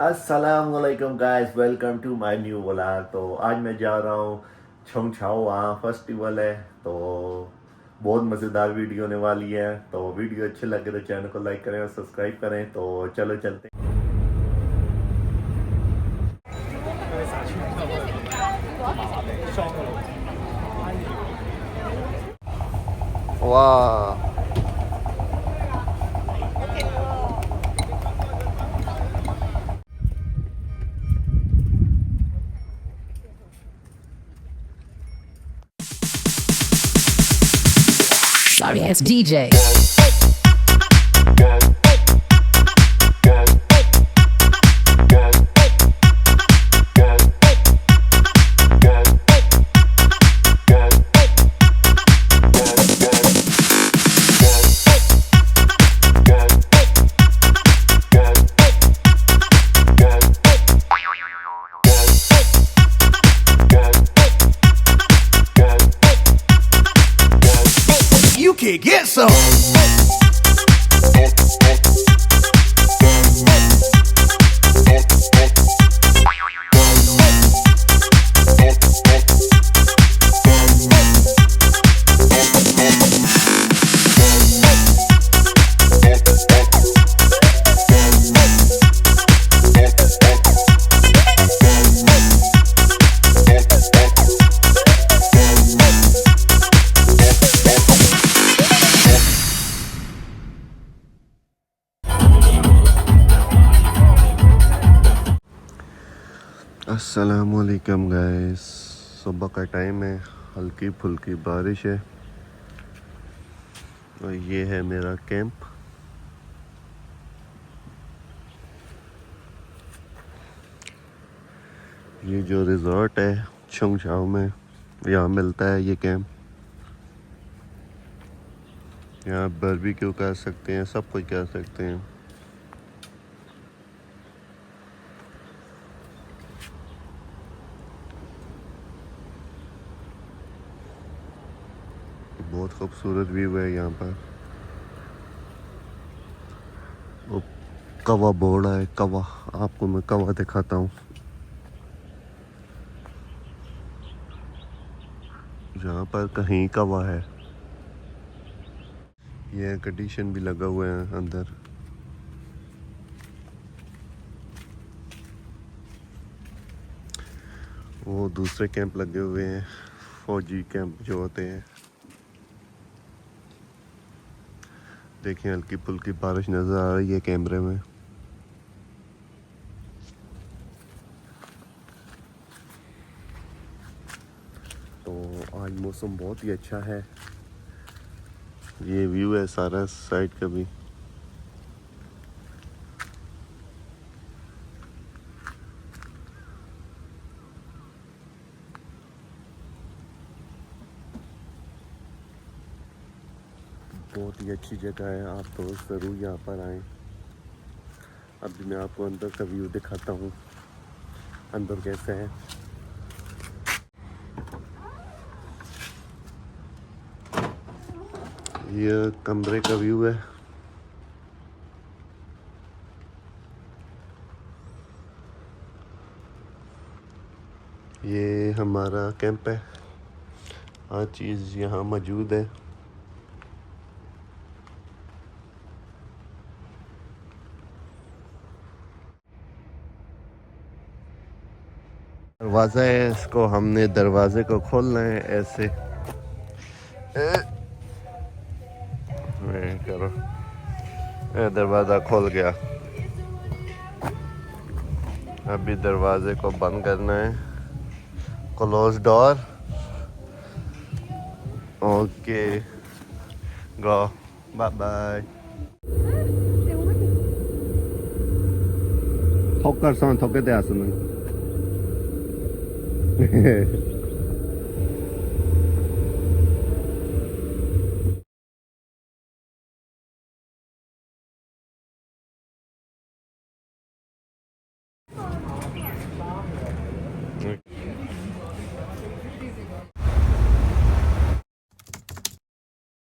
अस्सलाम वालेकुम guys, welcome to my new vlog. तो आज मैं जा रहा हूँ छोंग छाओ, वहाँ फेस्टिवल है। तो बहुत मज़ेदार वीडियो होने वाली है। तो वीडियो अच्छे लगे तो चैनल को लाइक करें और सब्सक्राइब करें। तो चलो चलते हैं। वाह, Sorry ass DJ. You can get some. अस्सलामुअलैकुम गाइस, सुबह का टाइम है, हल्की फुल्की बारिश है और ये है मेरा कैंप। ये जो रिजॉर्ट है छुंग छाओ में, यहाँ मिलता है ये कैंप। यहाँ बारबेक्यू कर सकते हैं, सब कुछ कर सकते हैं। बहुत खूबसूरत व्यू है यहाँ पर। वो कवा बोर्ड है, कवा, आपको मैं कवा दिखाता हूँ। जहाँ पर कहीं कवा है, ये कंडीशन भी लगा हुआ है अंदर। वो दूसरे कैंप लगे हुए हैं, फौजी कैंप जो होते हैं। देखिए हल्की फुल्की बारिश नज़र आ रही है कैमरे में। तो आज मौसम बहुत ही अच्छा है। ये व्यू है सारा साइड का भी। बहुत ही अच्छी जगह है, आप तो ज़रूर यहाँ पर आएँ। अभी मैं आपको अंदर का व्यू दिखाता हूँ, अंदर कैसे है। ये कमरे का व्यू है। ये हमारा कैंप है, हर चीज़ यहाँ मौजूद है। दरवाज़ा है, इसको हमने दरवाजे को खोलना है ऐसे। करो, दरवाज़ा खोल गया। अभी दरवाजे को बंद करना है। Close door. ओके, गो, बाय बाय। Hokkar-san, 溶けて遊ぶ。